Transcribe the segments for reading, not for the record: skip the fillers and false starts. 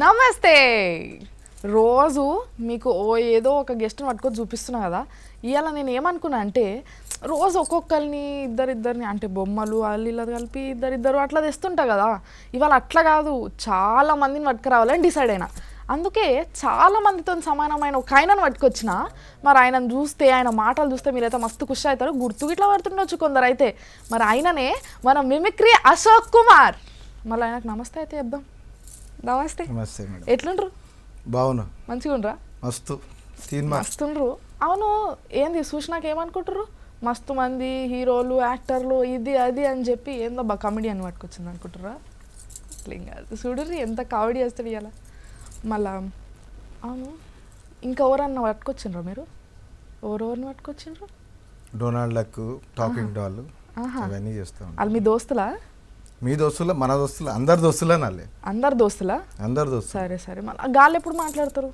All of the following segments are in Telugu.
నమస్తే. రోజు మీకు ఏదో ఒక గెస్ట్ని పట్టుకొని చూపిస్తున్నా కదా. ఇవాళ నేను ఏమనుకున్నా అంటే రోజు ఒక్కొక్కరిని ఇద్దరిద్దరిని అంటే బొమ్మలు వాళ్ళు కలిపి ఇద్దరిద్దరు అట్లా తెస్తుంటా కదా. ఇవాళ అట్లా కాదు, చాలా మందిని పట్టుకురావాలని డిసైడ్ అయినా. అందుకే చాలా మందితో సమానమైన ఒక ఆయనను పట్టుకొచ్చిన. మరి ఆయనను చూస్తే, ఆయన మాటలు చూస్తే మీరైతే మస్తు ఖుషి అవుతారు. గుర్తుకు ఇట్లా పడుతుండొచ్చు కొందరు అయితే. మరి ఆయననే మన మిమిక్రీ అశోక్ కుమార్. మళ్ళీ ఆయనకు నమస్తే అయితే చెప్దాం. నమస్తే. నమస్తే మేడం. ఎట్లుండ్రు? బాగున్నా. మంచిగా ఉండరా? మస్తు మస్తుండ్రు. అవును, ఏంది చూసినాక ఏమనుకుంటారు? మస్తు మంది హీరోలు, యాక్టర్లు, ఇది అది అని చెప్పి ఏందబ్బా కామెడీ అని పట్టుకొచ్చింది అనుకుంటారా? అట్లా ఏం కాదు. చూడరు ఎంత కామెడీ చేస్తాడు ఇవాళ. మళ్ళా అవును, ఇంకా ఎవరన్నా పట్టుకొచ్చిండ్రా మీరు? ఎవరెవరిని పట్టుకొచ్చిండ్రు? డొనాల్డ్ లక్, టాకింగ్ డాల్ అవన్నీ చేస్తాం. వాళ్ళు మీ దోస్తులా? మీ దోస్తుల, మన దోస్తుల, అందరు దోస్తులే నాలే. అందరు దోస్తులా? అందరు దోస్తులు. సరే సరే. మళ్ళీ గాళ్ళు ఎప్పుడు మాట్లాడతారు?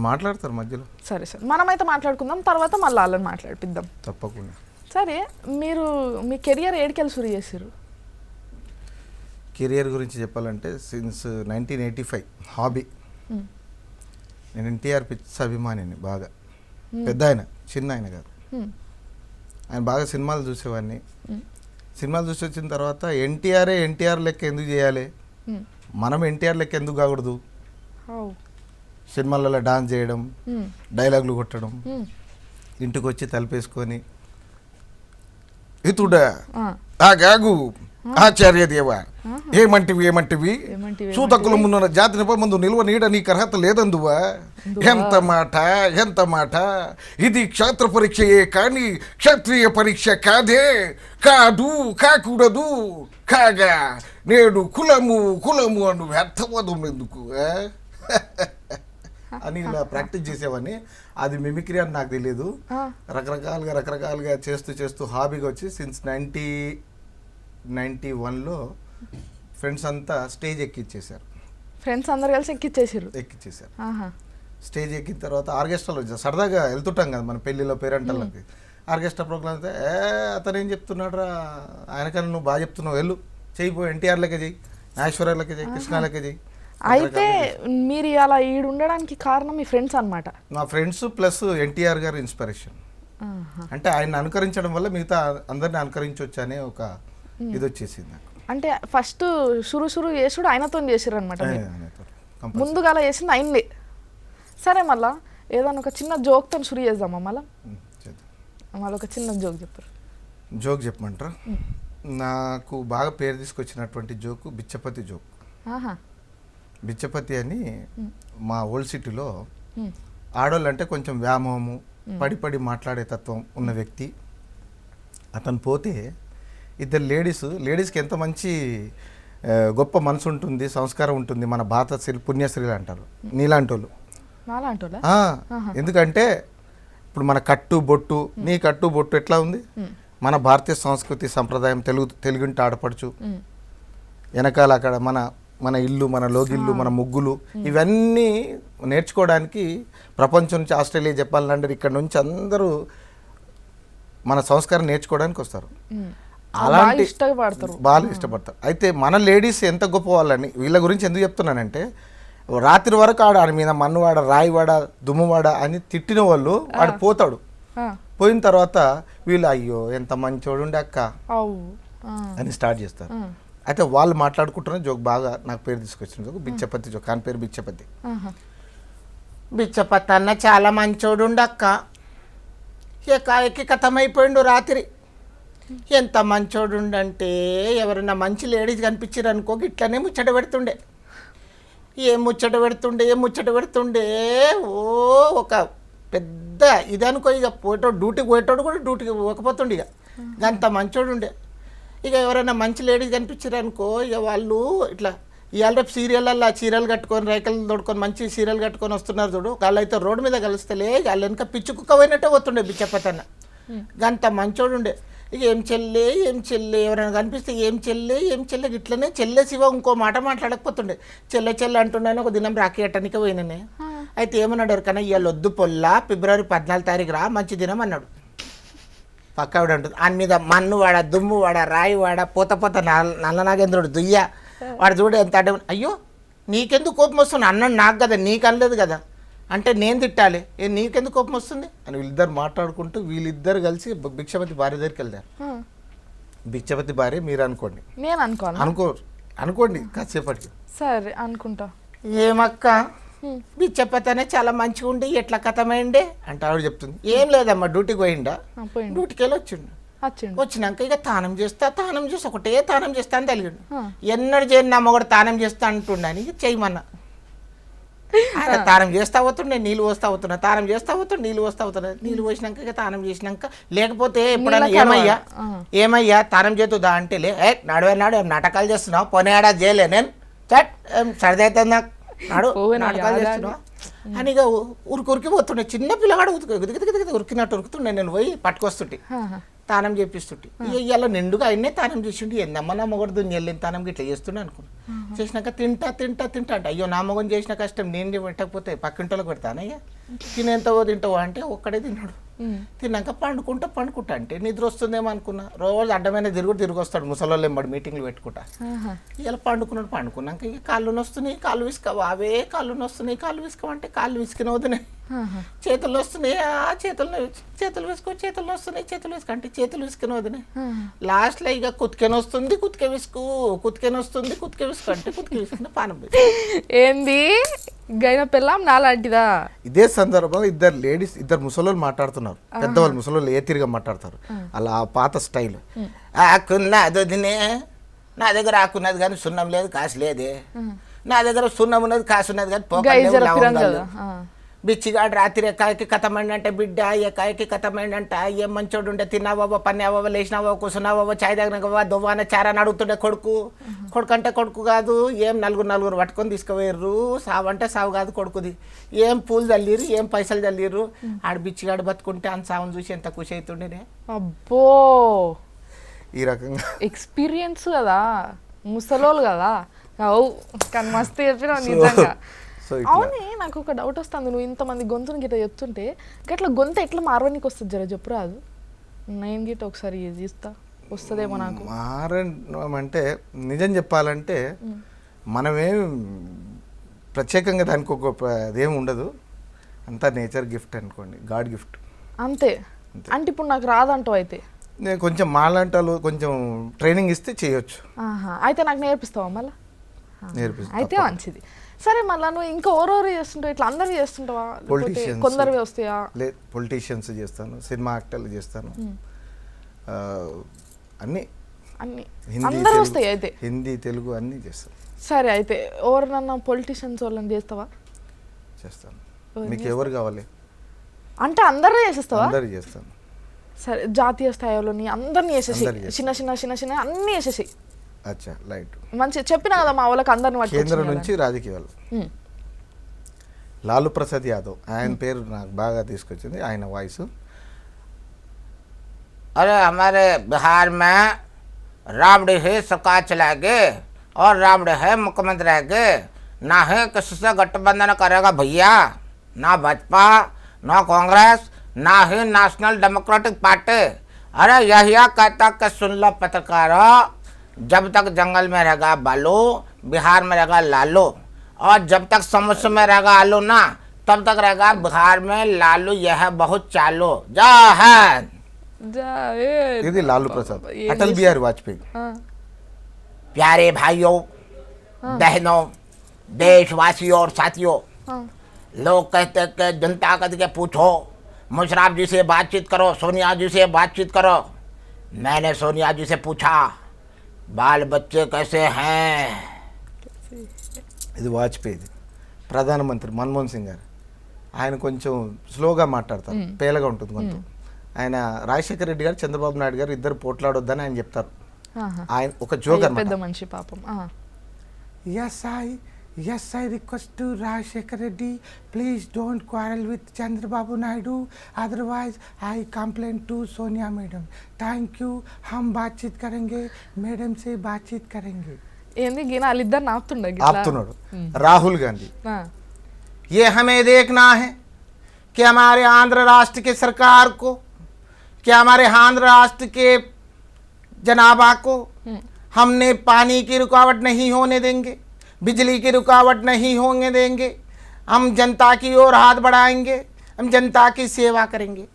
మాట్లాడతారు మధ్యలో. సరే సరే, మనమైతే మాట్లాడుకుందాం, తర్వాత మళ్ళీ వాళ్ళని మాట్లాడిపిద్దాం. తప్పకుండా. సరే, మీరు మీ కెరియర్ ఏడికెళ్ళి షురు చేసారు? కెరియర్ గురించి చెప్పాలంటే సిన్స్ 1985 హాబీ. నేను ఎన్టీఆర్ పిచ్చి అభిమానిని బాగా. పెద్ద ఆయన, చిన్న ఆయన కాదు. ఆయన బాగా సినిమాలు చూసేవాడిని. సినిమాలు చూసి వచ్చిన తర్వాత ఎన్టీఆర్ లెక్క ఎందుకు చేయాలి, మనం ఎన్టీఆర్ లెక్క ఎందుకు కాకూడదు, సినిమాలలో డాన్స్ చేయడం, డైలాగులు కొట్టడం, ఇంటికి వచ్చి తలుపేసుకొని ఇతుడా ఆ గాగు ఆచార్య దేవ ఏమంటివి సూతకుల ముందున్న జాతినిపై ముందు నిల్వ నీడ నీకు అర్హత లేదందువా. ఎంత మాట ఇది క్షేత్ర పరీక్షయే కానీ క్షత్రియ పరీక్ష కాకూడదు కాగా నేడు కులము అను వ్యర్థవదం ఎందుకు అని ఇలా ప్రాక్టీస్ చేసేవాడిని. అది మిమిక్రీ అని నాకు తెలియదు. రకరకాలుగా చేస్తూ హాబీగా వచ్చి సిన్స్ 1991లో ఫ్రెండ్స్ అంతా స్టేజ్ ఎక్కిచ్చేసారు. ఫ్రెండ్స్ అందరు కలిసి ఎక్కిచ్చేసారు. స్టేజ్ ఎక్కిన తర్వాత ఆర్కెస్ట్రాలో సరదాగా వెళ్తుంటాం కదా మన పెళ్ళిలో, పేరెంటల్లకి. ఆర్కెస్ట్రా ప్రోగ్రామ్ అయితే అతను ఏం చెప్తున్నాడు రా, ఆయనకన్నా నువ్వు బాగా చెప్తున్నావు, వెళ్ళు చేయిపో, ఎన్టీఆర్ లెక్క చేయి, నాగేశ్వర లెక్క చేయి, కృష్ణ లెక్క చేయి. అయితే మీరు అలా ఈడు ఉండడానికి కారణం మీ ఫ్రెండ్స్ అన్నమాట? నా ఫ్రెండ్స్ ప్లస్ ఎన్టీఆర్ గారు ఇన్స్పిరేషన్. అంటే ఆయన అనుకరించడం వల్ల మిగతా అందరిని అనుకరించవచ్చు అనే ఒక ఇది వచ్చేసింది నాకు. అంటే ఫస్ట్ షురు చేసుడు ఆయనతో చేసారు అనమాట. ముందుగా అలా చేసింది ఆయనలే. సరే, మళ్ళా ఏదైనా ఒక చిన్న జోక్తో షురు చేద్దామా? మళ్ళీ ఒక చిన్న జోక్ చెప్పారు. జోక్ చెప్పమంటారా? నాకు బాగా పేరు తీసుకొచ్చినటువంటి జోకు బిచ్చపతి జోక్. బిచ్చపతి అని మా ఓల్డ్ సిటీలో ఆడోళ్ళు అంటే కొంచెం వ్యామోహము, పడి మాట్లాడే తత్వం ఉన్న వ్యక్తి. అతను పోతే ఇద్దరు లేడీస్కి ఎంత మంచి గొప్ప మనసు ఉంటుంది, సంస్కారం ఉంటుంది. మన భారత పుణ్యశ్రీలు అంటారు నీలాంటి వాళ్ళు. ఎందుకంటే ఇప్పుడు మన నీ కట్టు బొట్టు ఎట్లా ఉంది, మన భారతీయ సంస్కృతి సంప్రదాయం, తెలుగుంటి ఆడపడుచు, వెనకాల అక్కడ మన ఇల్లు, మన లోగిల్లు, మన ముగ్గులు, ఇవన్నీ నేర్చుకోవడానికి ప్రపంచం నుంచి ఆస్ట్రేలియా, జపాన్, లండన్ ఇక్కడ నుంచి అందరూ మన సంస్కారం నేర్చుకోవడానికి వస్తారు. అలాంటి బాగా ఇష్టపడతారు. అయితే మన లేడీస్ ఎంత గొప్ప వాళ్ళని, వీళ్ళ గురించి ఎందుకు చెప్తున్నానంటే, రాత్రి వరకు ఆడ మీద మన్నువాడ, రాయివాడ, దుమ్మువాడ అని తిట్టిన వాళ్ళు వాడు పోతాడు. పోయిన తర్వాత వీళ్ళు అయ్యో ఎంత మంచోడు ఉండే అక్క అని స్టార్ట్ చేస్తారు. అయితే వాళ్ళు మాట్లాడుకుంటున్న జోక్ బాగా నాకు పేరు తీసుకొచ్చిన జోక్ బిచ్చపతి జోక్. అని పేరు బిచ్చపతి. బిచ్చపతి అన్న చాలా మంచోడు అక్క, ఎక్కి కథమైపోయిండు రాత్రి. ఎంత మంచోడు అంటే ఎవరైనా మంచి లేడీస్ కనిపించారు అనుకో ఇట్లనే ముచ్చట పెడుతుండే. ఏం ముచ్చట పెడుతుండే ఓ ఒక పెద్ద ఇది అనుకో. ఇక డ్యూటీకి పోయేటోడు కూడా డ్యూటీకి పోకపోతుండే. ఇక అంత మంచోడు ఉండే. ఇక ఎవరైనా మంచి లేడీస్ కనిపించారు అనుకో, ఇక వాళ్ళు ఇట్లా ఇవాళ రేపు సీరియళ్ళల్లో చీరలు కట్టుకొని, రేఖలు తోడుకొని మంచి సీరియల్ కట్టుకొని వస్తున్నారు చూడు, వాళ్ళైతే రోడ్డు మీద కలిస్తలే వాళ్ళు వెనక పిచ్చి కుక్క పోయినట్టే పోతుండే బిచ్చపతి అన్న. అంత మంచోడు ఉండే. ఇక ఏం చెల్లే ఎవరైనా కనిపిస్తే ఏం చెల్లే ఇట్లనే చెల్లె శివ ఇంకో మాట మాట్లాడకపోతుండే. చెల్లె అంటున్నాను. ఒక దినం రాఖీ అట్టనికి పోయిననే. అయితే ఏమన్నాడు ఎవరికన్నా, ఇవాళ వద్దు పొల్లా, ఫిబ్రవరి 14 తారీఖు రా, మంచి దినం అన్నాడు. పక్క ఆవిడ అంటుంది, ఆయన మీద మన్నువాడ, దుమ్మువాడ, రాయివాడ, పోత నల్ల నాగేంద్రుడు దుయ్య, వాడు చూడు ఎంత అడ్డ. అయ్యో నీకెందుకు కోపం వస్తుంది అన్నాడు నాకు కదా నీకు అనలేదు కదా అంటే నేను తిట్టాలి నీకెందుకు కోపం వస్తుంది అని వీళ్ళిద్దరు మాట్లాడుకుంటూ వీళ్ళిద్దరు కలిసి భిక్షపతి భార్య దగ్గరికి వెళ్తారు. భిక్షపతి భార్య మీరు అనుకోండి, నేను అనుకోండి కాసేపటికి. సరే అనుకుంటా. ఏమక్క భిక్షపతి అనే చాలా మంచిగా ఉండి ఎట్లా కథమైండే అంటే ఆవిడ చెప్తుంది, ఏం లేదమ్మా డ్యూటీకి పోయిండా, డ్యూటీకి వెళ్ళి వచ్చినాక ఇక తానం చేసి ఒకటే తానం చేస్తా అని తెలియదు. ఎన్నడు చేయను నా మొగడు తానం చేస్తా అంటుండని చేయమన్నా. ఆయన తానం చేస్తా అవుతుండే నీళ్ళు పోస్తా అవుతున్నా, తానం చేస్తా అవుతుండే నీళ్ళు పోస్తా అవుతున్నా. నీళ్ళు పోసినాక ఇక తానం చేసినాక లేకపోతే ఎప్పుడైనా ఏమయ్యా తానం చేతుదా అంటే నడువే నాటకాలు చేస్తున్నావు పోనేడా చేయలే నేను చట్ సరిదైతుంది నాకు నాటకాలు చేస్తున్నావు అని ఇక ఉరికి పోతుండే. చిన్న పిల్లగాడు ఉరికినట్టు ఉరుకుతుండే. నేను పోయి పట్టుకొస్తుంటే తానం చేపిస్తుంటే ఇవాళ నిండుగా ఆయన్నే తానం చేసిండు. ఏందమ్మా నా మొగడు దున్ని వెళ్ళిన తానం ఇట్లా చేస్తుండే అనుకున్నాను. చేసినాక తింటా అంటే అయ్యో నా మొగం చేసిన కష్టం నేను పెట్టకపోతే పక్కింటోళ్ళకి పెడతానయ్యా తినేంతవో తింటావో అంటే ఒక్కడే తిన్నాడు. తిన్నాక పండుకుంటా అంటే నిద్ర వస్తుందేమో అనుకున్నా. రోజు అడ్డమైన తిరిగి వస్తాడు ముసలోళ్ళు ఎంబడి మీటింగ్లు పెట్టుకుంటా. ఇలా పండుకున్నాక ఇక కాళ్ళు నొస్తున్నాయి కాళ్ళు విసుకవా అవే కాళ్ళు విసుకవంటే కాళ్ళు విసికిన వదినాయి. చేతులు వస్తున్నాయి చేతులు వస్తున్నాయి అంటే చేతులు విసుకిన వదినాయి. లాస్ట్లో ఇక కుతికెన వస్తుంది కుతికె విసుకు అంటే కుతికె విసుకుని పానం ఏంది గైన పిల్లం నాలాంటిదా. ఇదే సందర్భంలో ఇద్దరు ముసలోళ్ళు మాట్లాడుతున్నారు. పెద్దవాళ్ళు ముసలోళ్ళు ఏ తిరిగా మాట్లాడతారు అలా పాత స్టైల్. ఆకున్నది వదినే నా దగ్గర ఆకున్నది కానీ సున్నం లేదు కాసు లేదే, నా దగ్గర సున్నం ఉన్నది కాసు ఉన్నది కానీ పోక బిచ్చిగాడు రాత్రి ఎక్కాయకి కథమండి అంటే బిడ్డ ఎక్కాయకి కథమండి అంట ఏం మంచోడు ఉండే తిన్నావో పన్నావో లేచినావో కూర్చున్నావో చాయ్ తాగినావా దువ్వాన చారాని అడుగుతుండే కొడుకు అంటే కొడుకు కాదు ఏం నలుగురు పట్టుకొని తీసుకుపోయారు. సావు అంటే సావు కాదు కొడుకుది. ఏం పూలు చల్లిరు ఏం పైసలు చల్లిరు. ఆడు బిచ్చిగాడు బతుకుంటే అని సావును చూసి ఎంత ఖుషి అవుతుండేనే. అబ్బో ఈ రకంగా ఎక్స్పీరియన్స్ కదా ముసలోళ్ళు కదా. కానీ మస్తు చెప్పినావు నిజంగా. అవునే నాకు ఒక డౌట్ వస్తుంది. నువ్వు ఇంతమంది గొంతుని గిట్ట చెప్తుంటే గట్లా గొంతు ఎట్లా మారవానికి వస్తుంది జర చెప్పు రాదు. నేను గిట్ట ఒకసారి చేస్తా వస్తుందేమో నాకు. మారడం అంటే నిజం చెప్పాలంటే మనమేం ప్రత్యేకంగా దానికి ఒక అదేం ఉండదు. అంతా నేచర్ గిఫ్ట్ అనుకోండి, గాడ్ గిఫ్ట్ అంతే. అంటే ఇప్పుడు నాకు రాదంటావు అయితే నేను కొంచెం మాలాంటాలు కొంచెం ట్రైనింగ్ ఇస్తే చేయొచ్చు. అయితే నాకు నేర్పిస్తావా మళ్ళీ? నేర్పిస్తా అయితే మంచిది. సరే మళ్ళీ నువ్వు ఇంకా ఓరోరు చేస్తుంటావు ఇట్లా అందరు చేస్తుంటావా? కొందరు వస్తాయా? లేదు పొలిటీషియన్స్ చేస్తాను, సినిమా యాక్టర్లు చేస్తాను, అన్నీ అందరూ వస్తాయి అయితే హిందీ తెలుగు అన్నీ చేస్తాను. సరే అయితే ఎవరినన్నా పొలిటీషియన్స్ వాళ్ళని చేస్తావా? చేస్తాను. మీకు ఎవరు కావాలి అంటే అందరూ చేసేస్తావా? అందరు చేస్తాను. సరే జాతీయ స్థాయిలోని అందరినీ వేసేసి చిన్న అన్నీ వేసేసి అచ్చా లైట్ మంచి చెప్పినా కదా మా వాళ్ళకి అందరిని కేంద్రం నుంచి రాజకీయాలు. లాలూ ప్రసాద్ యాదవ్ ఆయన పేరు నాకు బాగా తీసుకొచ్చింది ఆయన వాయిస్. अरे हमारे बिहार में रावण ही सरकार चलाएंगे और रावण है मुख्यमंत्री रहेंगे, ना है किसी से गठबंधन करेगा भैया, ना भाजपा ना कांग्रेस ना ही नेशनल डेमोक्रेटिक पार्टी। अरे यही कहता कि सुन लो पत्रकारों, जब तक जंगल में रहेगा बालू बिहार में रहेगा लालू, और जब तक समुद्र में रहेगा आलू ना तब तक रहेगा बिहार में लालू। यह बहुत चालू जा है। ఇది లాలూ ప్రసాద్ అటల్ బిహారీ వాజ్పేయి. प्यारे भाइयों बहनों देशवासियों और साथियों, लोग कहते हैं कि जनता के पूछो, मुशर्रफ जी से बातचीत करो, सोनिया जी से बातचीत करो। मैंने सोनिया जी से पूछा बाल बच्चे कैसे हैं। ఇది వాజ్పేయి ప్రధానమంత్రి మన్మోహన్ సింగ్ గారు. ఆయన కొంచెం స్లోగా మాట్లాడతారు, పేలగా ఉంటుంది కొంచెం. ఆయన రాజశేఖర రెడ్డి గారు చంద్రబాబు నాయుడు గారు ఇద్దరు పోట్లాడొద్దని ఆయన చెప్తారు. ఆయన ఒక జోకర్ పెద్ద మనిషి పాపం. Yes, I request to Rajshekar Reddy, please don't quarrel with Chandrababu Naidu, otherwise I complain to Sonia Madam. Thank you, हम बातचीत करेंगे, मैडम से बातचीत करेंगे. ఏంది గిన వాళ్ళిద్దరు ఆపుతున్నాడు. రాహుల్ గాంధీ, ये हमें देखना है कि हमारे आंध्र राष्ट्र की सरकार को, कि हमारे आंध्र राष्ट्र के जनाबा को हमने पानी की रुकावट नहीं होने देंगे, बिजली की रुकावट नहीं होने देंगे, हम जनता की ओर हाथ बढ़ाएंगे, हम जनता की सेवा करेंगे.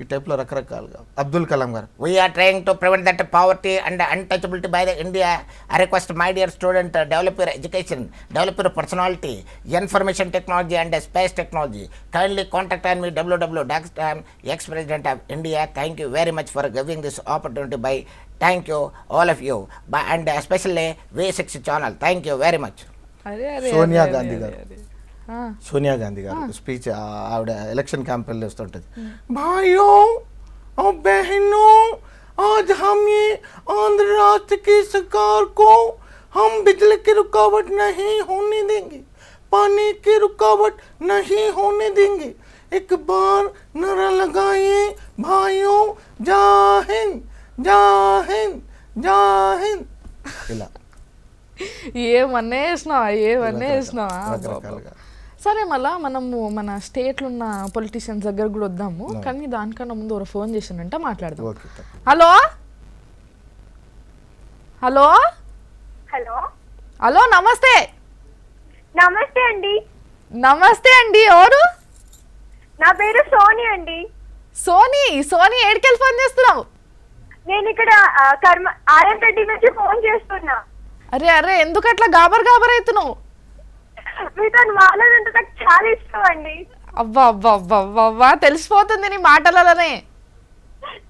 ఈ టైప్లో రకరకాలుగా అబ్దుల్ కలాం గారు. We are trying to prevent that poverty and untouchability by the India. I request my dear student, develop your education, develop your personality, information technology and space technology. Kindly contact me www.daxtam, ex-president of India. Thank you very much for giving this opportunity. By thank you all of you, and especially V6 channel. Thank you very much. అరే అరే సోనియా అరే, గాంధీ అరే, గారు. అరే. సోనియా గాంధీ గారు స్పీచ్ ఆవిడ ఎలక్షన్ క్యాంపెయిన్ వస్తుంటుంది. भाइयों और बहनों, आज हम ये आंध्र राष्ट्र की सरकार को हम बिजली की रुकावट नहीं होने देंगे, पानी की रुकावट नहीं होने देंगे. एक बार नारा लगाइए भाइयों, जय हिंद जय हिंद जय हिंद. ఇలా ఏమన్నా వేసినావా రకరకాలుగా. సరే, మళ్ళా మనము మన స్టేట్లో ఉన్న పొలిటీషియన్స్ దగ్గర కూడా వద్దాము, కానీ దానికన్నా ముందు ఒక ఫోన్ చేసిందంటే మాట్లాడదాం. Okay. Hello hello hello hello నమస్తే. నమస్తే అండి. నమస్తే అండి, ఎవరు? నా పేరు సోని అండి. సోని ఏడికెళ్ళి ఫోన్ చేస్తున్నావు? నేను ఇక్కడ ఆర్ఎంరెడ్డి నుంచి ఫోన్ చేస్తున్నా. అరే అరే, ఎందుకు అట్లా గాబర్ అవుతున్నావు? మీతో మాట్లాడంటే నాకు చాలా ఇష్టం అండి. అబ్బా అబ్బా అబ్బా అబ్బా అబ్బా, తెలిసిపోతుంది నీ మాటలలోనే.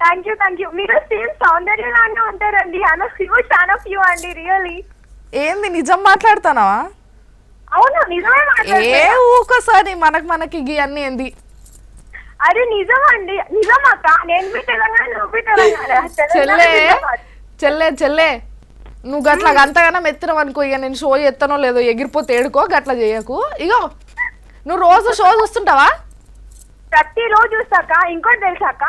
Thank you. మీరు సేమ్ సౌందర్యలానే ఉంటారండి. I'm huge fan of you అండి, రియల్లీ. ఏంది, నిజం మాట్లాడుతున్నావా? అవును, నిజమే ఏ మాట్లాడుతున్నా. ఊకోసారి మనకి అన్ని ఏంది? అరే నిజం అండి, నిజం అక్క. నేను మీ తెలంగాణ, నువ్వు మీ తెలంగాణ. చెల్లే నువ్వు గట్లా అంతగానం ఎత్తినావు అనుకో, ఇక నేను షో ఎత్తనో లేదో ఎగిరిపోతే ఏడుకో, గట్లా చేయకు. ఇగో నువ్వు రోజు షో చూస్తుంటావా? ప్రతి రోజు చూస్తాక. ఇంకోటి తెలుసాక,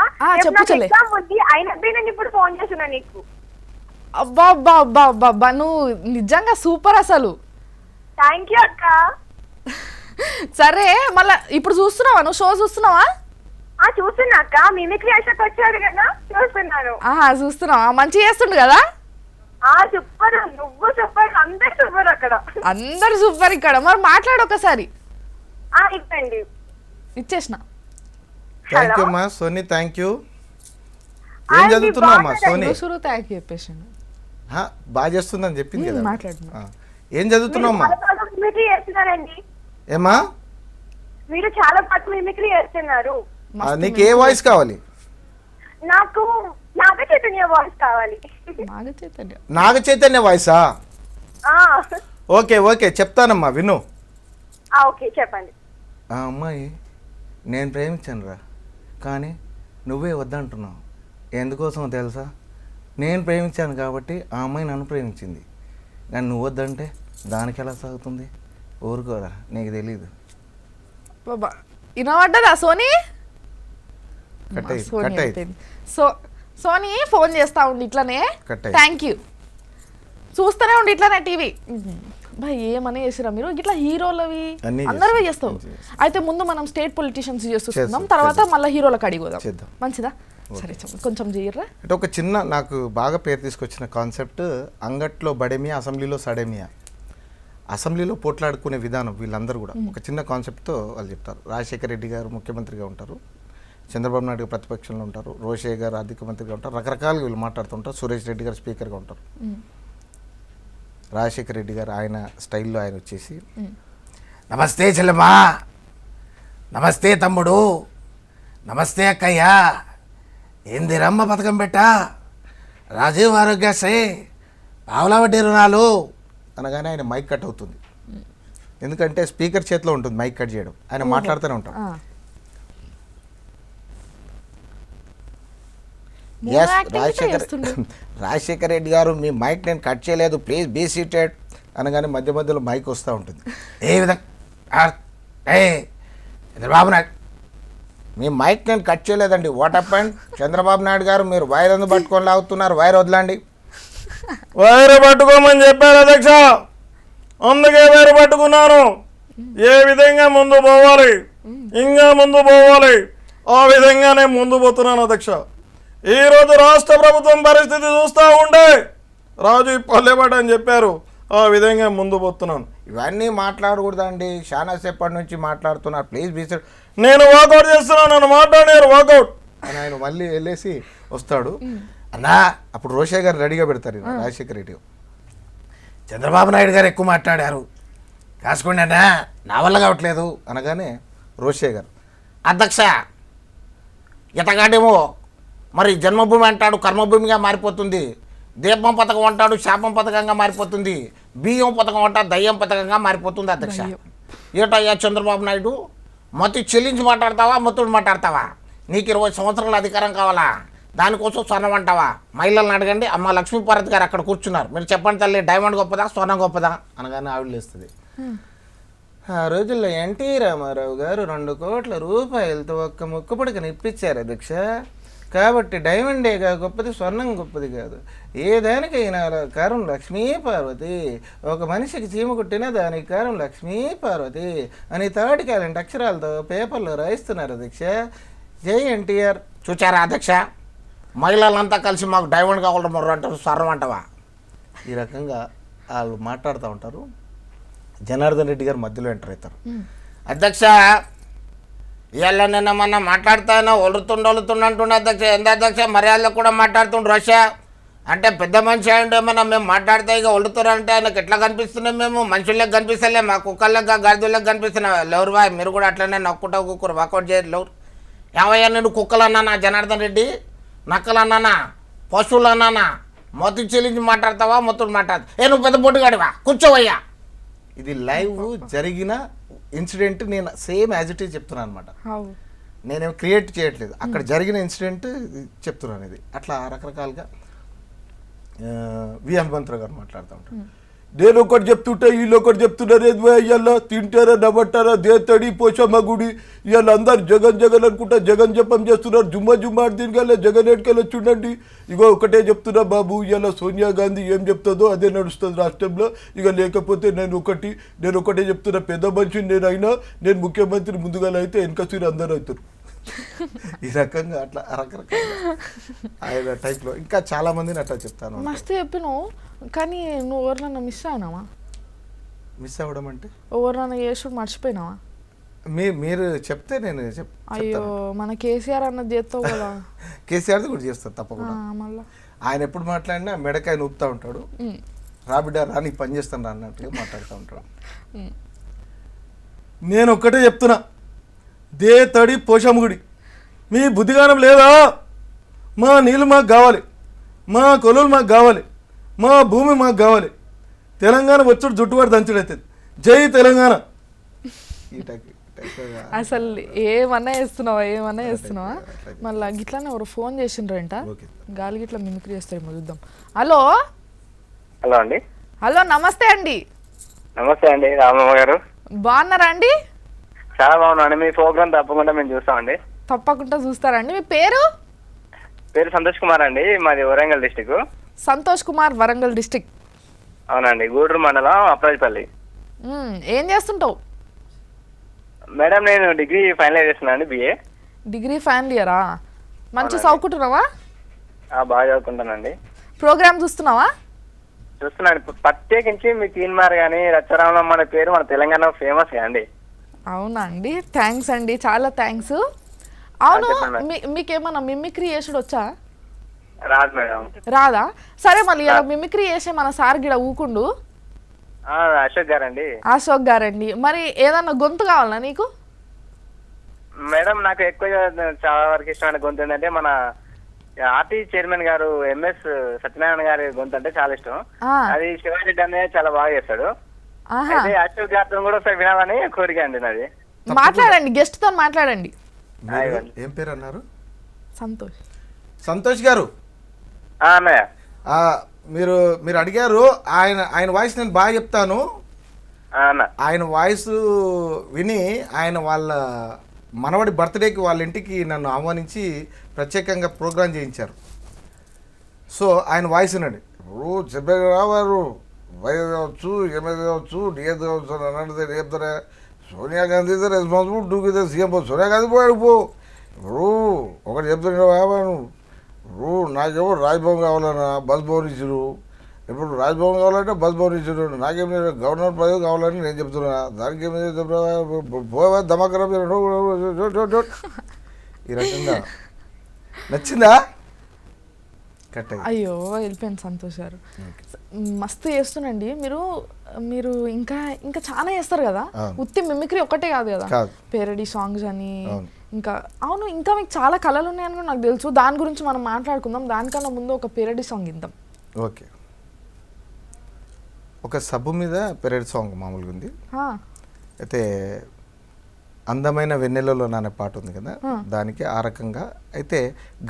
చెప్పు చెల్లె. ఎగ్జామ్ ఉంది అయినప్పుడు నేను ఇప్పుడు ఫోన్ చేస్తున్నా నీకు. అబ్బా అబ్బా అబ్బా అబ్బా అబ్బా, నువ్వు నిజంగా సూపర్ అసలు. థ్యాంక్ యూ అక్క. సరే, మళ్ళా ఇప్పుడు చూస్తున్నావా? నువ్వు షో చూస్తున్నావా? చూస్తున్నాక, మిమిక్రీ అశోక్ వచ్చారు కదా, చూస్తున్నాను. చూస్తున్నావా? మంచిగా చేస్తుండు కదా? సూపర్, నువ్వు సూపర్, అందరు సూపర్ అక్కడ. అందరు సూపర్ ఇక్కడ. మరి మాట్లాడు ఒకసారి. ఇవ్వండి. ఇచ్చేసిన. థ్యాంక్ యూ అమ్మా సోని, థ్యాంక్ యూ. ఏం చదువుతున్నావు అమ్మా సోని? థ్యాంక్ యూ చెప్పేసాను. బాగా చేస్తుందని చెప్పింది కదా. మాట్లాడుతున్నా. ఏం చదువుతున్నావు అమ్మా? మిమిక్రీ చేస్తున్నారండి. ఏమా? మీరు చాలా పాటు మిమిక్రీ చేస్తున్నారు. నీకు ఏ వాయిస్ కావాలి? నాకు నాగ చైతన్య వాయిస్ కావాలి. నాగ చైతన్య వాయిసా? ఓకే చెప్తానమ్మా, విను. ఓకే, చెప్పండి. అమ్మాయి, నేను ప్రేమించాను రా, కానీ నువ్వే వద్దంటున్నావు. ఎందుకోసం తెలుసా? నేను ప్రేమించాను కాబట్టి ఆ అమ్మాయి నన్ను ప్రేమించింది, కానీ నువ్వు వద్దంటే దానికి ఎలా సాగుతుంది? ఊరుకోరా, నీకు తెలీదు. వినబడ్డదా సోని? సోని ఫోన్ చేస్తా ఉండి ఇట్లానే. Thank you. చూస్తూనే ఉండి ఇట్లానే టీవీ. భాయ్ ఏమనే చేసిరా మీరు ఇట్లా హీరోలవి అందరూ చేస్తావు. అయితే ముందు మనం స్టేట్ పొలిటీషియన్స్ చేస్తున్నాం, తర్వాత మళ్ళీ హీరోలకు అడిగోదాం. మంచిదా? సరే, కొంచెం చేయర్రా. అంటే ఒక చిన్న నాకు బాగా పేరు తీసుకొచ్చిన కాన్సెప్ట్, అంగట్లో బడేమియా, అసెంబ్లీలో సడేమియా. అసెంబ్లీలో పోట్లాడుకునే విధానం వీళ్ళందరూ కూడా ఒక చిన్న కాన్సెప్ట్తో వాళ్ళు చెప్తారు. రాజశేఖర రెడ్డి గారు ముఖ్యమంత్రిగా ఉంటారు, చంద్రబాబు నాయుడు ప్రతిపక్షంలో ఉంటారు, రోషయ్య గారు ఆర్థిక మంత్రిగా ఉంటారు, రకరకాలుగా వీళ్ళు మాట్లాడుతుంటారు. సురేష్ రెడ్డి గారు స్పీకర్గా ఉంటారు. రాజశేఖర రెడ్డి గారు ఆయన స్టైల్లో ఆయన వచ్చేసి, నమస్తే చెల్లెమ్మా, నమస్తే తమ్ముడు, నమస్తే అక్కయ్య, ఏంది రమ్మ పథకం పెట్టా, రాజీవ్ ఆరోగ్యశ్రీ, పావుల వడ్డీ రుణాలు అనగానే ఆయన మైక్ కట్ అవుతుంది. ఎందుకంటే స్పీకర్ చేతిలో ఉంటుంది మైక్ కట్ చేయడం, ఆయన మాట్లాడుతూనే ఉంటారు. రాజశేఖర రెడ్డి గారు, మీ మైక్ నేను కట్ చేయలేదు, ప్లీజ్ బీ సీటెడ్ అనగానే మధ్యలో మైక్ వస్తూ ఉంటుంది. ఏ విధంగా చంద్రబాబు నాయుడు, మీ మైక్ నేను కట్ చేయలేదండి, వాట్ హ్యాపెండ్? చంద్రబాబు నాయుడు గారు, మీరు వైర్ ఎందుకు పట్టుకొని లాగుతున్నారు? వైర్ వదలండి. వైర్ పట్టుకోమని చెప్పారు అధ్యక్ష, అందుకే వైర్ పట్టుకున్నాను. ఏ విధంగా ముందు పోవాలి, ఇంకా ముందు పోవాలి, ఆ విధంగానే ముందు పోతున్నాను అధ్యక్ష. ఈరోజు రాష్ట్ర ప్రభుత్వం పరిస్థితి చూస్తూ ఉండే, రాజు పల్లెబడి అని చెప్పారు, ఆ విధంగా ముందు పోతున్నాను. ఇవన్నీ మాట్లాడకూడదండి, చాలా సేపటి నుంచి మాట్లాడుతున్నారు. Please be set. నేను వాకౌట్ చేస్తున్నాను, నన్ను మాట్లాడారు వాకౌట్ అని ఆయన మళ్ళీ వెళ్ళేసి వస్తాడు. అన్నా అప్పుడు రోషయ్య గారు రెడీగా పెడతారు, రాజశేఖర రెడ్డి. చంద్రబాబు నాయుడు గారు ఎక్కువ మాట్లాడారు, కాసుకోండి అన్నా, నా వల్ల కావట్లేదు అనగానే రోషయ్య గారు, అధ్యక్ష ఇతగాడేమో మరి జన్మభూమి అంటాడు, కర్మభూమిగా మారిపోతుంది. దీపం పథకం అంటాడు, శాపం పథకంగా మారిపోతుంది. బియ్యం పథకం అంటాడు, దయ్యం పథకంగా మారిపోతుంది. అధ్యక్ష ఏటయ్యా చంద్రబాబు నాయుడు, మతి చెల్లించి మాట్లాడతావా, మత్తుడు మాట్లాడతావా? నీకు 20 సంవత్సరాల అధికారం కావాలా? దానికోసం స్వర్ణం అంటావా? మహిళలను అడగండి, అమ్మ లక్ష్మీపార్వతి గారు అక్కడ కూర్చున్నారు, మీరు చెప్పండి తల్లి, డైమండ్ గొప్పదా స్వర్ణం గొప్పదా అనగానే ఆవిడలేస్తుంది. ఆ రోజుల్లో ఎన్టీ రామారావు గారు 2 కోట్ల రూపాయలతో ఒక్క ముక్కుపడికని ఇప్పించారు అధ్యక్ష. కాబట్టి డైమండేగా గొప్పది, స్వర్ణం గొప్పది కాదు. ఏ దానికైనా కారం లక్ష్మీ పార్వతి. ఒక మనిషికి చీమ కుట్టినా దానికి కారం లక్ష్మీ పార్వతి అని తాటికాలంటి అక్షరాలతో పేపర్లో రాయిస్తున్నారు అధ్యక్ష. జై ఎన్టీఆర్. చూచారా అధ్యక్ష, మహిళలంతా కలిసి మాకు డైమండ్ కావాలంటే మొర్ర అంటారు, స్వర్ణం అంటావా? ఈ రకంగా వాళ్ళు మాట్లాడుతూ ఉంటారు. జనార్దన్ రెడ్డి గారు మధ్యలో ఎంటర్ అవుతారు. అధ్యక్ష ఇవాళ నిన్న మొన్న మాట్లాడుతానో ఒలుతుండే అధ్యక్ష. ఎంత అధ్యక్ష మర్యాదలో కూడా మాట్లాడుతుండ్రు రష్యా అంటే పెద్ద మనిషి అయ్యండి, ఏమన్నా మేము మాట్లాడితే ఇక ఒలుతారంటే ఆయనకు ఎట్లా కనిపిస్తున్నాం? మేము మనుషులకు కనిపిస్తలే, మా కుక్కర్లకు గర్దులకు కనిపిస్తున్నాం. లేవురు బాయ్, మీరు కూడా అట్లనే నొక్కుంటా కుక్కరు వాకౌట్ చేయరు. లేవురు ఏమయ్యా, నేను కుక్కలు అన్నానా జనార్దన్ రెడ్డి? నక్కలు అన్నానా? పశువులు అన్నానా? మొత్తం చెల్లించి మాట్లాడతావా, మొత్తం మాట్లాడతా? నువ్వు పెద్ద పొట్టుగాడివా, కూర్చోవయ్యా. ఇది లైవ్ జరిగిన ఇన్సిడెంట్, నేను సేమ్ యాజ్ ఇట్ ఈజ్ చెప్తున్నాను అనమాట. నేనేం క్రియేట్ చేయట్లేదు, అక్కడ జరిగిన ఇన్సిడెంట్ చెప్తున్నాను. ఇది అట్లా రకరకాలుగా వి హనుమంతరావు గారు మాట్లాడుతూ ఉంటారు. నేను ఒకటి చెప్తుంటే వీళ్ళు ఒకటి చెప్తున్నారు. ఇవాళ తింటారా నవ్వట్టారా దేతడి పోషమ్మ గుడి, ఇవాళ అందరు జగన్ జగన్ అనుకుంటా జగన్ జపం చేస్తున్నారు. జుమ్మ దీనికల్లా జగన్ ఎటుకెళ్ళి చూడండి. ఇగో ఒకటే చెప్తున్నా బాబు, ఇవాళ సోనియా గాంధీ ఏం చెప్తుందో అదే నడుస్తుంది రాష్ట్రంలో. ఇక లేకపోతే నేను ఒకటే చెప్తున్నా, పెద్ద మనిషిని నేను అయినా, నేను ముఖ్యమంత్రి ముందుగా అయితే వెనకసీరు అందరూ అవుతారు. ఈ రకంగా అట్లా రకరకాల ఆయన టైప్లో ఇంకా చాలా మందిని అట్లా చెప్తాను. మస్తు చెప్పినావు, కానీ నువ్వు ఎవరినన్నా మిస్ అయినావా? మిస్ అవ్వడం అంటే ఎవరినన్నా చేసుడు మర్చిపోయినావా? మీరు చెప్తే నేను అయ్యో, మన కేసీఆర్ అన్నది చేస్తావు కదా. కేసీఆర్ది కూడా చేస్తాను తప్పకుండా. మళ్ళా ఆయన ఎప్పుడు మాట్లాడినా మెడకాయ ఊపుతూ ఉంటాడు, రాబిడ్డ రాని పని చేస్తాను అన్నట్టుగా మాట్లాడుతూ ఉంటాడు. నేను ఒక్కటే చెప్తున్నా, దే తడి పోషమ్మ గుడి, మీ బుద్ధిగానం లేదా? మా నీళ్ళు మాకు కావాలి, మా కొలువులు మాకు కావాలి, మా భూమి మాకు కావాలి. తెలంగాణ వచ్చుడు జుట్టువాడు దంచుడవుతుంది. జై తెలంగాణ. అసలు ఏమన్నా వేస్తున్నావా? మళ్ళీ గిట్లానే ఎవరు ఫోన్ చేసిండ్రంట, గాలి గిట్లా మిమిక్రీ చేస్తారేమో చూద్దాం. హలో అండి. హలో, నమస్తే అండి. నమస్తే అండి, రామమ్మ గారు. బాగున్నారా అండి? చాలా బాగున్నాండి. మీ ప్రోగ్రామ్ తప్పకుండా మేము చూస్తామండి. తప్పకుండా చూస్తారండి. మీ పేరు? సంతోష్ కుమార్ అండి, మాది వరంగల్ డిస్టిక్. సంతోష్ కుమార్, వరంగల్ డిస్టిక్. అవునండి, గూడూరు మండలం అప్రాజ్పల్లి. ఏం చేస్తుంటావు? మేడం నేను డిగ్రీ ఫైనల్ చేస్తున్నా అండి, బిఏ. డిగ్రీ ఫైనల్ ఇయరా? మంచి చదువుకుంటున్నావా? బాగా చదువుకుంటానండి. ప్రోగ్రామ్ చూస్తున్నావా? చూస్తున్నాను. ప్రత్యేకించి మీ తీన్మార్ కానీ రచ్చరామం మన పేరు మన తెలంగాణ ఫేమస్ అండి. అవునా అండి, థ్యాంక్స్ అండి, చాలా థ్యాంక్స్. అవును, మీకేమన్నా మిమిక్రీ చేసుడు వచ్చా? రాదు మేడం. రాదా? సరే, మళ్ళీ ఇలా మిమిక్రీ చేసే మన సార్ గిడ ఊకుండు. అశోక్ గారండి. అశోక్ గారండి, మరి ఏదన్నా గొంతు కావాలా నీకు? మేడం నాకు ఎక్కువ చాలా వరకు ఇష్టమైన గొంతు ఏంటంటే మన ఆర్టీ చైర్మన్ గారు ఎంఎస్ సత్యనారాయణ గారి గొంతు అంటే చాలా ఇష్టం. అది శివారెడ్డి అనేది చాలా బాగా చేస్తాడు. అయితే అశోక్ గారితో కూడా ఒకసారి వినాలని కోరిక అండి నాది. మాట్లాడండి, గెస్ట్ తో మాట్లాడండి. ఏం పేరు అన్నారు? సంతోష్. సంతోష్ గారు, అన్నయ్య మీరు అడిగారు. ఆయన వాయిస్ నేను బాగా చెప్తాను. ఆయన వాయిస్ విని ఆయన వాళ్ళ మనవడి బర్త్డేకి వాళ్ళ ఇంటికి నన్ను ఆహ్వానించి ప్రత్యేకంగా ప్రోగ్రాం చేయించారు. సో ఆయన వాయిస్ వినండి. ఇప్పుడు చెప్పారు వైఎస్ కావచ్చు, ఎంఎస్ కావచ్చు, డిఎస్ కావచ్చు అని అన్నది చెప్తారా? సోనియా గాంధీ రెస్పాన్సిబుల్ టూ కింద సీఎం సోనియా గాంధీ పోయాడు పో. ఇప్పుడు ఒకటి చెప్తున్నా, ఇప్పుడు నాకేమో రాజ్భవన్ కావాలన్నా బస్ భవన్ ఇచ్చారు, ఇప్పుడు రాజ్భవన్ కావాలంటే బస్ భవన్ ఇచ్చేటోడు, నాకేం లేదు గవర్నర్ పదవి కావాలని నేను చెప్తున్నా, దానికి ఏం పోవా దమాకరం ఈ రకంగా. నచ్చిందా? కరెక్ట్. అయ్యో వెళ్ళిపోయింది సంతోష్ గారు. మస్తు చేస్తునండి మీరు. మీరు ఇంకా ఇంకా చాలా చేస్తారు కదా, ఉత్తి మిమిక్రీ ఒక్కటే కాదు కదా, పేరడీ సాంగ్స్ అని ఇంకా. అవును, ఇంకా మీకు చాలా కళలు ఉన్నాయని కూడా నాకు తెలుసు. దాని గురించి మనం మాట్లాడుకుందాం. దానికన్నా ముందు ఒక పేరడీ సాంగ్ ఇద్దాం. ఓకే, ఒక సబ్బు మీద పెరడ్ సాంగ్ మామూలుగా ఉంది. అయితే అందమైన వెన్నెలలో నానే పాట ఉంది కదా, దానికి ఆ రకంగా. అయితే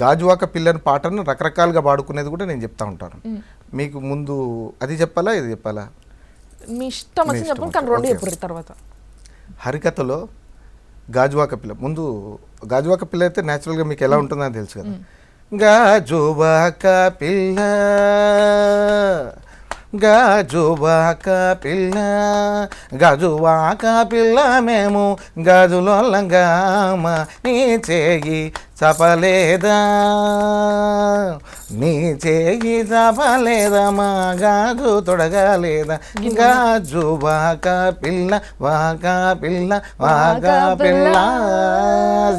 గాజువాక పిల్లని పాటను రకరకాలుగా పాడుకునేది కూడా నేను చెప్తా ఉంటాను. మీకు ముందు అది చెప్పాలా ఇది చెప్పాలా? మీ ఇష్టం వచ్చింది చెప్పండి, కానీ రెండు చెప్పండి తర్వాత. హరికథలో గాజువాక పిల్ల, ముందు గాజువాక పిల్ల అయితే న్యాచురల్గా మీకు ఎలా ఉంటుందని తెలుసు కదా. గాజువాక పిల్ల గాజువాక పిల్ల గాజువాక పిల్ల మేము గాజులొల్లంగామ నీ చేయి చపలేదా నీ చేయి చపలేదా మా గాజు తొడగలేదా గాజువాక పిల్ల వాక పిల్ల వాక పిల్ల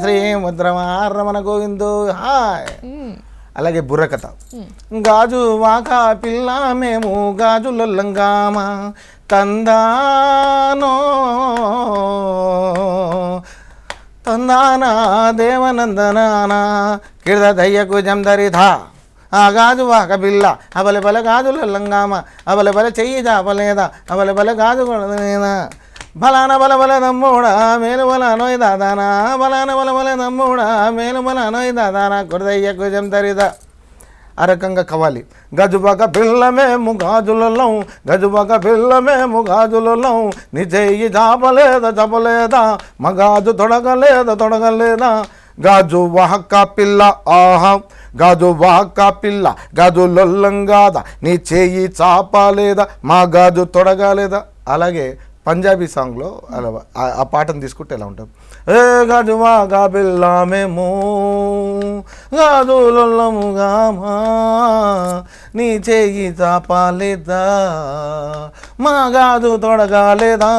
శ్రీముద్రమారమణ గోవిందో. హాయ్. అలాగే బుర్రకథ, గాజు వాక పిల్ల మేము గాజులొల్లంగామ తందానో తందానా దేవనందనానా కిర్ద దయ్యకు జందరిధా ఆ గాజు వాక పిల్ల అబల బల గాజులొల్లంగామ అబల బల చెయ్యి చాపలేదా అబల బల గాజు కొడలేదా బలాన బల బల నమ్ముడా మేలు బల అనోయ్ దాదానా బలాన బల బల నమ్ముడా మేలు బల అనోయ్ దాదానా కురదయ్యకు జంతరిదా. ఆ రకంగా కవాలి. గజుబాక పిల్ల మేము గాజులలో గజుబాక పిల్ల మేము గాజులలో నీ చెయ్యి చాపలేదా చపలేదా మగాజు తొడగలేదా గాజు వాక పిల్ల ఆహా గాజు వాక పిల్ల గాజులొల్లంగాదా నీ చెయ్యి చాపలేదా మా గాజు తొడగలేదా. అలాగే పంజాబీ సాంగ్లో అలా ఆ పాటను తీసుకుంటే ఎలా ఉంటుంది? ఏ గాజువాక పిల్ల మేము గాజులొల్లముగామా నీ చెయ్యి చాపలేదా మా గాజు తొడగలేదా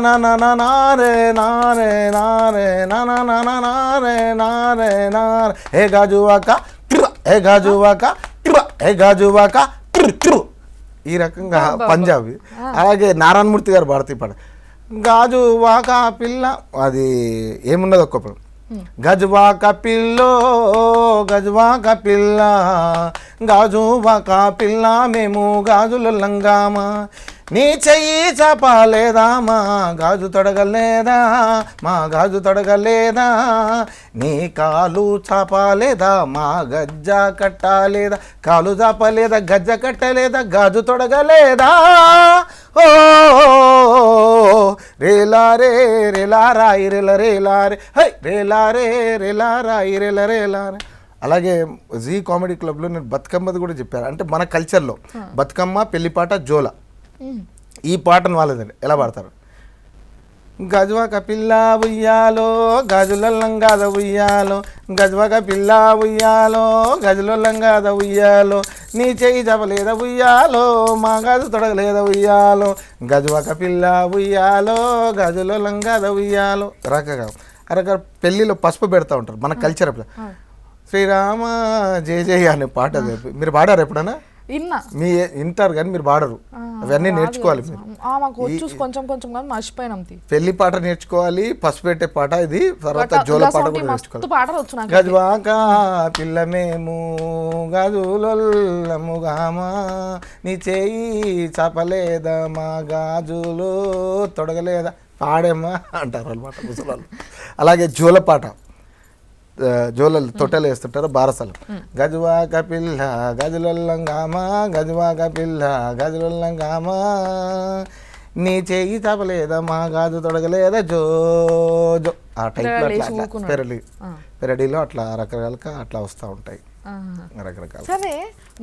నారే నారే నారే నారే నారే నారే ఏ గాజువాక ఏ గాజువాక ఏ గాజువాక. ఈ రకంగా పంజాబీ. అలాగే నారాయణమూర్తి గారు భారతీ పాట గాజు వాక పిల్ల, అది ఏమున్నది ఒక్క గజువాక పిల్లో గజువాక పిల్ల గాజువాక పిల్ల మేము గాజులొల్లంగామ నీ చెయ్యి చాపలేదా మా గాజు తొడగలేదా మా గాజు తొడగలేదా నీ కాలు చాపలేదా మా గజ్జ కట్టలేదా కాలు చాపలేదా గజ్జ కట్టలేదా గాజు తొడగలేదా ఓ రేలారే రేలారాయి రేల రేలారే హై రేలారే రేలారాయి రేల రేలారే. అలాగే జీ కామెడీ క్లబ్లో నేను బతుకమ్మది కూడా చెప్పాను. అంటే మన కల్చర్లో బతుకమ్మ పెళ్లిపాట జోల, ఈ పాటను వాళ్ళదండి ఎలా పాడతారు? గజువాక పిల్ల ఉయ్యాలో గాజులొల్లంగాద ఉయ్యాలో గజువాక పిల్ల ఉయ్యాలో గజులొల్లంగాద ఉయ్యాలో నీ చెయ్యి చపలేదా ఉయ్యాలో మా గాజు తొడగలేదా ఉయ్యాలో గజువాక పిల్ల ఉయ్యాలో గజులొల్లంగాద ఉయ్యాలో. రకరకాల పెళ్ళిలో పసుపు పెడతా ఉంటారు మన కల్చర్. శ్రీరామ జయ జయ అనే పాట మీరు పాడారు ఎప్పుడన్నా? మీ వింటారు కానీ మీరు పాడరు. అవన్నీ నేర్చుకోవాలి మీరు. కొంచెం కొంచెం మర్చిపోయినాం. పెళ్లి పాట నేర్చుకోవాలి, పసుపు పెట్టే పాట ఇది, తర్వాత జోల పాట కూడా నేర్చుకోవాలి. గజువాక పిల్ల మేము గాజులొల్లముగామా నీ చేయి చాపలేదా మా గాజులు తొడగలేదా పాడేమ్మా అంటారు అనమాట ముసలాళ్ళు. అలాగే జోల పాట, జోలలు తొట్టెలు వేస్తుంటారు బారసాలు. గజువాక పిల్ల గజులొల్లంగామా గజువాక పిల్ల గజులొల్లంగామా నీ చెయ్యి చాపలేదా మా గాజు తొడగలేదా జో జో. ఆ టైప్లో అట్లా పెరడీలో అట్లా రకరకాలుగా అట్లా వస్తూ ఉంటాయి రకరకాల. సరే,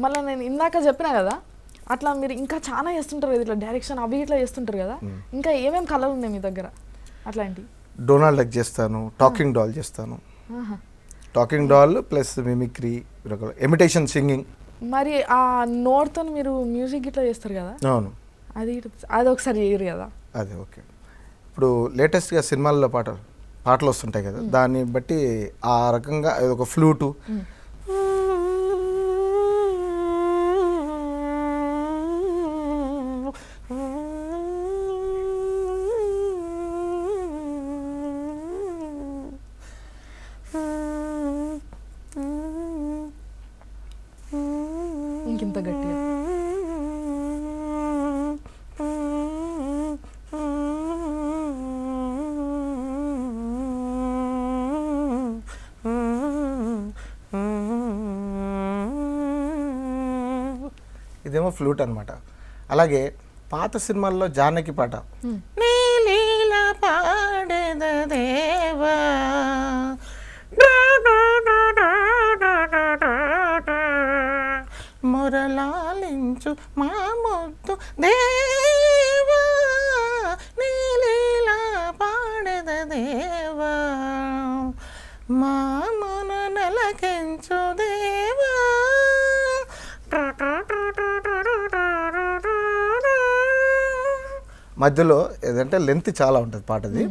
మళ్ళీ నేను ఇందాక చెప్పినా కదా అట్లా మీరు ఇంకా చాలా చేస్తుంటారు కదా, ఇట్లా డైరెక్షన్ అవి ఇట్లా చేస్తుంటారు కదా, ఇంకా ఏమేమి కళలు ఉన్నాయి మీ దగ్గర అట్లాంటి? డొనాల్డ్ డక్ చేస్తాను, టాకింగ్ డాల్ చేస్తాను. Talking doll plus mimicry, imitation singing మరి ఆ నోట్తో మీరు మ్యూజిక్ ఇట్లా చేస్తారు కదా, అవును, అది ఒకసారి చేయరు కదా? అదే ఓకే. ఇప్పుడు లేటెస్ట్గా సినిమాల్లో పాటలు వస్తుంటాయి కదా, దాన్ని బట్టి ఆ రకంగా ఒక ఫ్లూటు ఇంకింత గట్టిగా ఇదేమో ఫ్లూట్ అనమాట. అలాగే పాత సినిమాల్లో జానకి పాట నీలీల పాడెద దేవా మురళాలించు మా ముద్దు దేవా నీలీల పాడెద దేవా మా మన నెలకెంచు దేవా. మధ్యలో ఏదంటే లెంత్ చాలా ఉంటుంది పాటది.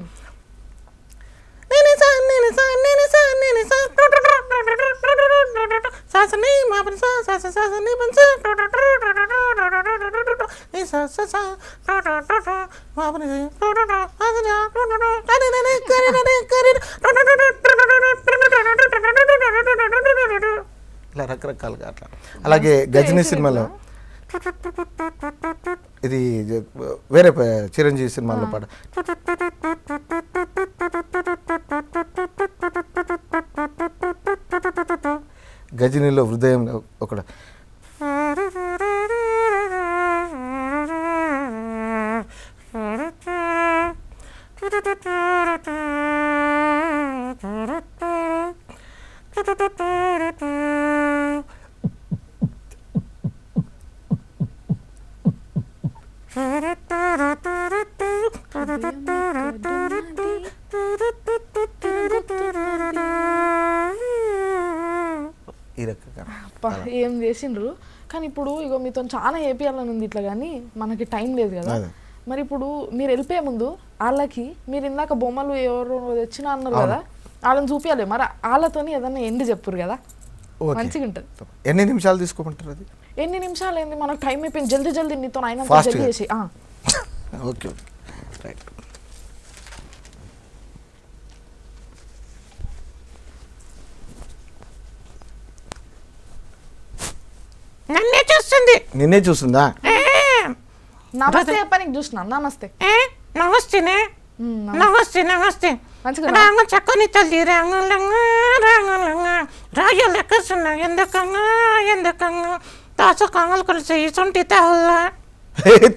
ఇలా రకరకాలుగా అట్లా. అలాగే గజనీ సినిమాలో ఇది వేరే చిరంజీవి సినిమాలో పాట గజనీలో హృదయం ఒకటి ఈ రకంగా ఏం చేసిండ్రు. కానీ ఇప్పుడు ఇగో మీతో చాలా ఏపీయాలని ఉంది ఇట్లా, కానీ మనకి టైం లేదు కదా. మరి ఇప్పుడు మీరు వెళ్ళిపోయే ముందు వాళ్ళకి మీరు ఇందాక బొమ్మలు ఎవరు తెచ్చినా అన్నారు కదా, వాళ్ళని చూపించాలి. మరి వాళ్ళతోని ఏదన్నా ఎండి చెప్పురు కదా, మంచిగా ఉంటుంది. ఎన్ని నిమిషాలు తీసుకోమంటారు? అది ఎన్ని నిమిషాలు ఏంది, మనకు టైం అయిపోయింది. జల్దీ జల్దీ నీతో అయినా జల్దీ చేసి. Okay right. నిన్నే చూస్తుందా? నమస్తే చెప్పడానికి చూసినా. నమస్తే నమస్తేనే నమస్తే నమస్తే రాంగ చక్కని తల్లి రాంగ రాజు లెక్కస్తున్నా ఎందుకంగా ఎందుకంగా తాసు కంగలు కలిసి సొంటి తావులా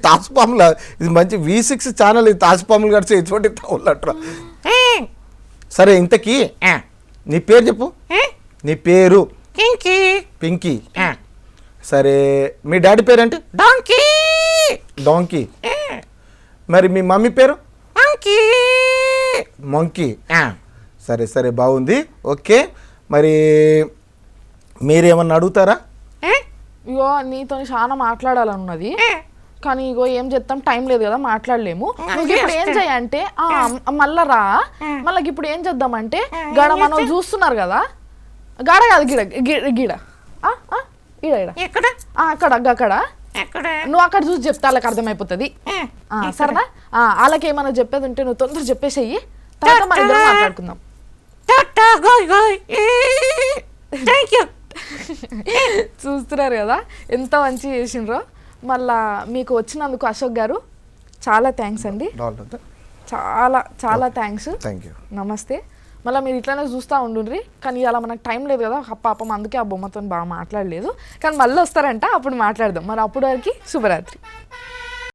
తాసుపాముల ఇది మంచి V6 ఛానల్. ఇది తాసుపాములు కలిసి ఇటువంటి తావులట్రా. సరే ఇంతకీ నీ పేరు చెప్పు. నీ పేరు? పింకీ. పింకీ. సరే మీ డాడీ పేరేంటి? డాంకీ. డాంకీ. మరి మీ మమ్మీ పేరు? మంకీ. మంకీ. సరే సరే బాగుంది. ఓకే మరి మీరేమన్నా అడుగుతారా? ఇగో నీతో చాలా మాట్లాడాలన్నది, కానీ ఇగో ఏం చేస్తాం, టైం లేదు కదా, మాట్లాడలేము. నువ్వు ఇప్పుడు ఏం చేయంటే మళ్ళా రా. మళ్ళీ ఇప్పుడు ఏం చేద్దామంటే గడ మనం చూస్తున్నారు కదా, గడ కాదు గిడ గిడ ఈడ ఎక్కడ? అక్కడ అక్కడ నువ్వు అక్కడ చూసి చెప్తే వాళ్ళకి అర్థమైపోతుంది. సరేనా? వాళ్ళకి ఏమైనా చెప్పేది ఉంటే నువ్వు తొందర చెప్పేసేయి, తర్వాత మన ఇద్దరం మాట్లాడుకుందాం. చూస్తున్నారు కదా ఎంత మంచి చేసిండ్రో. మళ్ళా మీకు వచ్చినందుకు అశోక్ గారు చాలా థ్యాంక్స్ అండి. చాలా చాలా థ్యాంక్స్. నమస్తే. మళ్ళీ మీరు ఇట్లానే చూస్తూ ఉండుండ్రి. కానీ అలా మనకు టైం లేదు కదా పాపం, అందుకే ఆ బొమ్మతో బాగా మాట్లాడలేదు. కానీ మళ్ళీ వస్తారంట, అప్పుడు మాట్లాడదాం. మరి అప్పుడు వరకు శుభరాత్రి.